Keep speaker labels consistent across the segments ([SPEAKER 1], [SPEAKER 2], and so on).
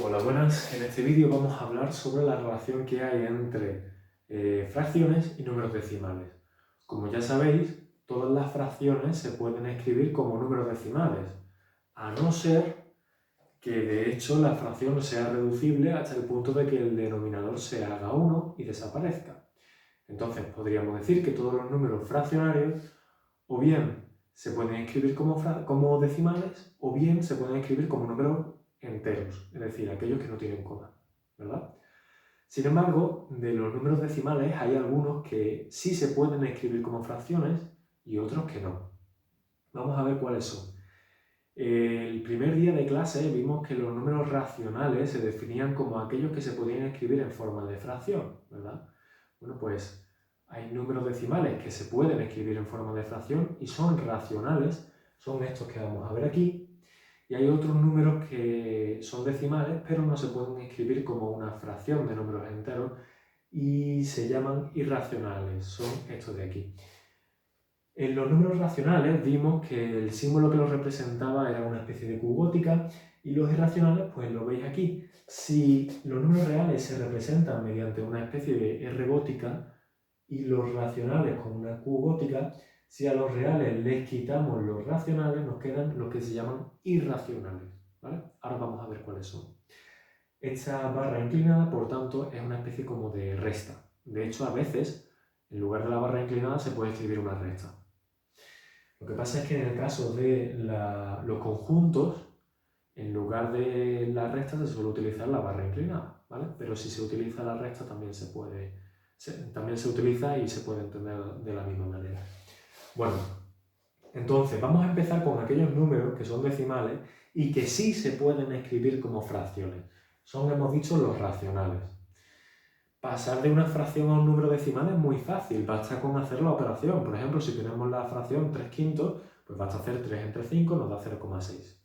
[SPEAKER 1] Hola, buenas. En este vídeo vamos a hablar sobre la relación que hay entre fracciones y números decimales. Como ya sabéis, todas las fracciones se pueden escribir como números decimales, a no ser que de hecho la fracción sea reducible hasta el punto de que el denominador se haga 1 y desaparezca. Entonces podríamos decir que todos los números fraccionarios o bien se pueden escribir como decimales o bien se pueden escribir como números enteros, es decir, aquellos que no tienen coma, ¿verdad? Sin embargo, de los números decimales hay algunos que sí se pueden escribir como fracciones y otros que no. Vamos a ver cuáles son. El primer día de clase vimos que los números racionales se definían como aquellos que se podían escribir en forma de fracción, ¿verdad? Bueno, pues hay números decimales que se pueden escribir en forma de fracción y son racionales, son estos que vamos a ver aquí. Y hay otros números que son decimales, pero no se pueden escribir como una fracción de números enteros y se llaman irracionales, son estos de aquí. En los números racionales vimos que el símbolo que los representaba era una especie de Q gótica y los irracionales, pues lo veis aquí. Si los números reales se representan mediante una especie de R gótica y los racionales con una Q gótica, si a los reales les quitamos los racionales, nos quedan los que se llaman irracionales, ¿vale? Ahora vamos a ver cuáles son. Esta barra inclinada, por tanto, es una especie como de resta. De hecho, a veces, en lugar de la barra inclinada, se puede escribir una resta. Lo que pasa es que en el caso de los conjuntos, en lugar de la resta se suele utilizar la barra inclinada, ¿vale? Pero si se utiliza la resta también también se utiliza y se puede entender de la misma manera. Bueno, entonces vamos a empezar con aquellos números que son decimales y que sí se pueden escribir como fracciones. Son, hemos dicho, los racionales. Pasar de una fracción a un número decimal es muy fácil, basta con hacer la operación. Por ejemplo, si tenemos la fracción 3/5, pues basta hacer 3 entre 5, nos da 0,6.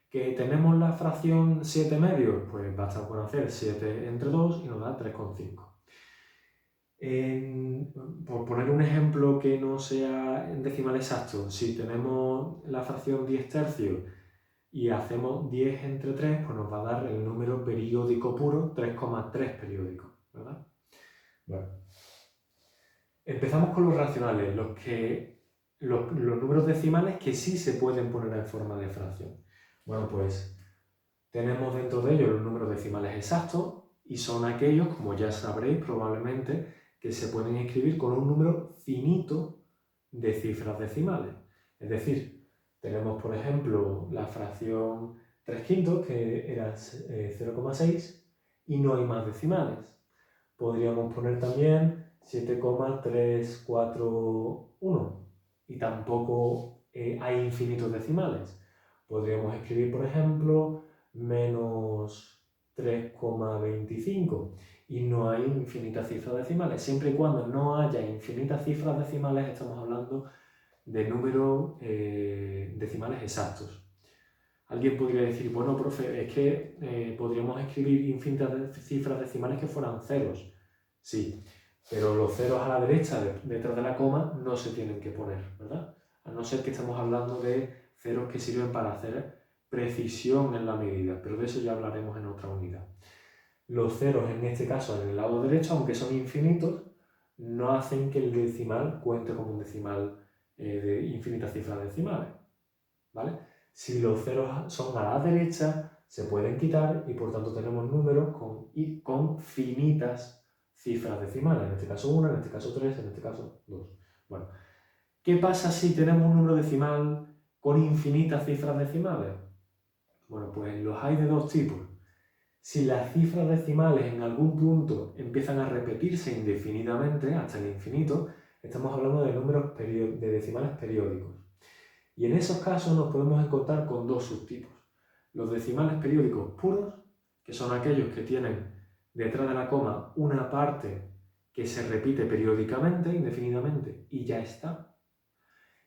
[SPEAKER 1] Que tenemos la fracción 7/2, pues basta con hacer 7 entre 2 y nos da 3,5. Por poner un ejemplo que no sea en decimal exacto, si tenemos la fracción 10/3 y hacemos 10 entre 3, pues nos va a dar el número periódico puro 3,3 periódico, ¿verdad? Bueno. Empezamos con los racionales, los números decimales que sí se pueden poner en forma de fracción. Bueno, pues tenemos dentro de ellos los números decimales exactos y son aquellos, como ya sabréis probablemente, que se pueden escribir con un número finito de cifras decimales. Es decir, tenemos por ejemplo la fracción 3/5 que era 0,6 y no hay más decimales. Podríamos poner también 7,341 y tampoco hay infinitos decimales. Podríamos escribir, por ejemplo, menos 3,25 y no hay infinitas cifras decimales. Siempre y cuando no haya infinitas cifras decimales, estamos hablando de números decimales exactos. Alguien podría decir, bueno, profe, es que podríamos escribir infinitas cifras decimales que fueran ceros. Sí, pero los ceros a la derecha, detrás de la coma, no se tienen que poner, ¿verdad? A no ser que estemos hablando de ceros que sirven para hacer precisión en la medida, pero de eso ya hablaremos en otra unidad. Los ceros, en este caso, en el lado derecho, aunque son infinitos, no hacen que el decimal cuente como un decimal de infinitas cifras decimales, ¿vale? Si los ceros son a la derecha, se pueden quitar y por tanto tenemos números con finitas cifras decimales. En este caso 1, en este caso 3, en este caso 2. Bueno, ¿qué pasa si tenemos un número decimal con infinitas cifras decimales? Bueno, pues los hay de dos tipos. Si las cifras decimales en algún punto empiezan a repetirse indefinidamente hasta el infinito, estamos hablando de números de decimales periódicos. Y en esos casos nos podemos encontrar con dos subtipos. Los decimales periódicos puros, que son aquellos que tienen detrás de la coma una parte que se repite periódicamente, indefinidamente, y ya está.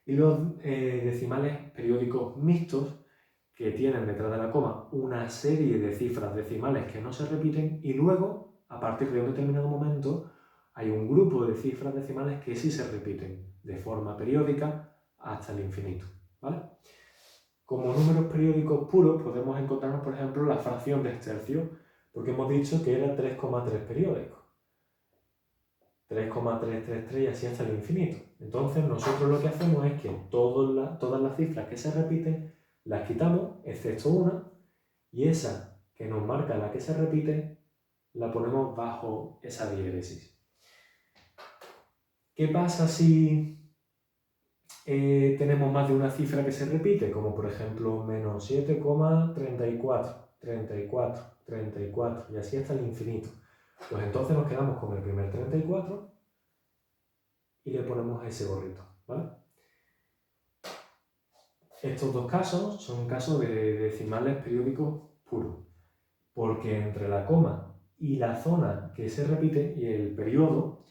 [SPEAKER 1] Y los decimales periódicos mixtos, que tienen detrás de la coma una serie de cifras decimales que no se repiten y luego, a partir de un determinado momento, hay un grupo de cifras decimales que sí se repiten de forma periódica hasta el infinito. ¿Vale? Como números periódicos puros podemos encontrarnos, por ejemplo, la fracción de tercios, porque hemos dicho que era 3,3 periódico. 3,333 y así hasta el infinito. Entonces nosotros lo que hacemos es que todas las cifras que se repiten las quitamos, excepto una, y esa que nos marca la que se repite la ponemos bajo esa diéresis. ¿Qué pasa si tenemos más de una cifra que se repite? Como por ejemplo menos 7,34, 34, 34 y así hasta el infinito. Pues entonces nos quedamos con el primer 34 y le ponemos ese gorrito, ¿vale? Estos dos casos son casos de decimales periódicos puros, porque entre la coma y la zona que se repite y el periodo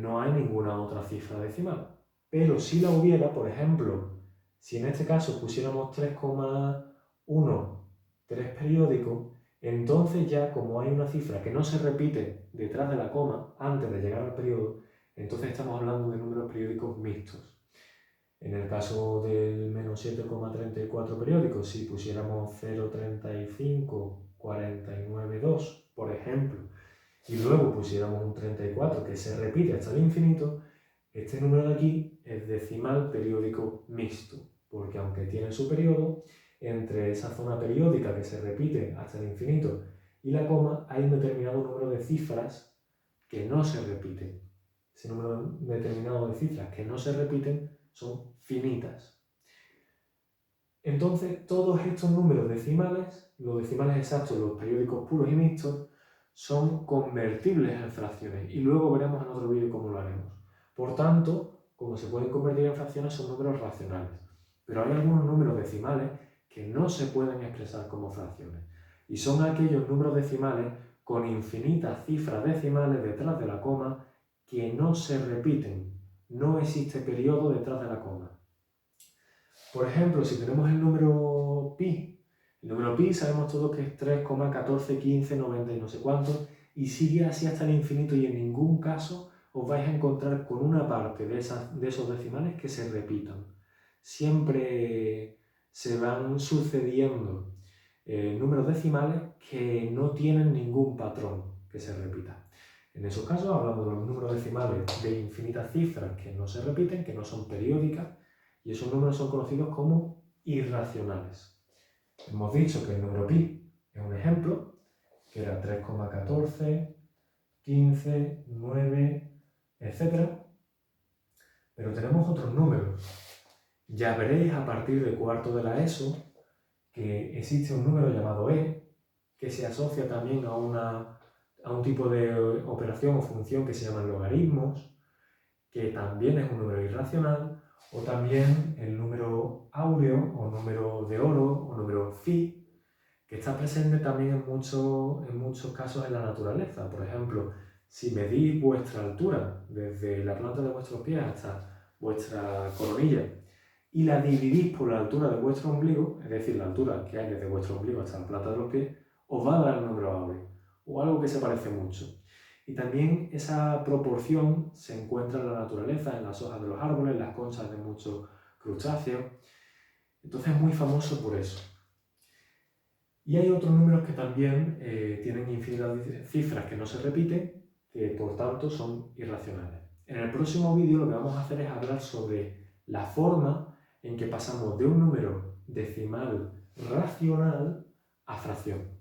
[SPEAKER 1] no hay ninguna otra cifra decimal. Pero si la hubiera, por ejemplo, si en este caso pusiéramos 3,13 periódico, entonces ya como hay una cifra que no se repite detrás de la coma antes de llegar al periodo, entonces estamos hablando de números periódicos mixtos. En el caso del menos 7,34 periódico, si pusiéramos 0,35,49,2, por ejemplo, y luego pusiéramos un 34 que se repite hasta el infinito, este número de aquí es decimal periódico mixto, porque aunque tiene su periodo, entre esa zona periódica que se repite hasta el infinito y la coma hay un determinado número de cifras que no se repiten. Ese número determinado de cifras que no se repiten son finitas. Entonces, todos estos números decimales, los decimales exactos, los periódicos puros y mixtos, son convertibles en fracciones y luego veremos en otro vídeo cómo lo haremos. Por tanto, como se pueden convertir en fracciones, son números racionales. Pero hay algunos números decimales que no se pueden expresar como fracciones y son aquellos números decimales con infinitas cifras decimales detrás de la coma que no se repiten. No existe periodo detrás de la coma. Por ejemplo, si tenemos el número pi sabemos todos que es 3,1415, 90 y no sé cuánto, y sigue así hasta el infinito y en ningún caso os vais a encontrar con una parte de esos decimales que se repitan. Siempre se van sucediendo números decimales que no tienen ningún patrón que se repita. En esos casos hablamos de los números decimales de infinitas cifras que no se repiten, que no son periódicas, y esos números son conocidos como irracionales. Hemos dicho que el número pi es un ejemplo, que era 3,14, 15, 9, etc. Pero tenemos otros números. Ya veréis a partir de cuarto de la ESO que existe un número llamado e, que se asocia también a un tipo de operación o función que se llaman logaritmos, que también es un número irracional, o también el número áureo, o número de oro, o número phi, que está presente también en muchos casos en la naturaleza. Por ejemplo, si medís vuestra altura desde la planta de vuestros pies hasta vuestra coronilla y la dividís por la altura de vuestro ombligo, es decir, la altura que hay desde vuestro ombligo hasta la planta de los pies, os va a dar el número áureo, o algo que se parece mucho. Y también esa proporción se encuentra en la naturaleza, en las hojas de los árboles, en las conchas de muchos crustáceos. Entonces es muy famoso por eso. Y hay otros números que también tienen infinidad de cifras que no se repiten, que por tanto son irracionales. En el próximo vídeo lo que vamos a hacer es hablar sobre la forma en que pasamos de un número decimal racional a fracción.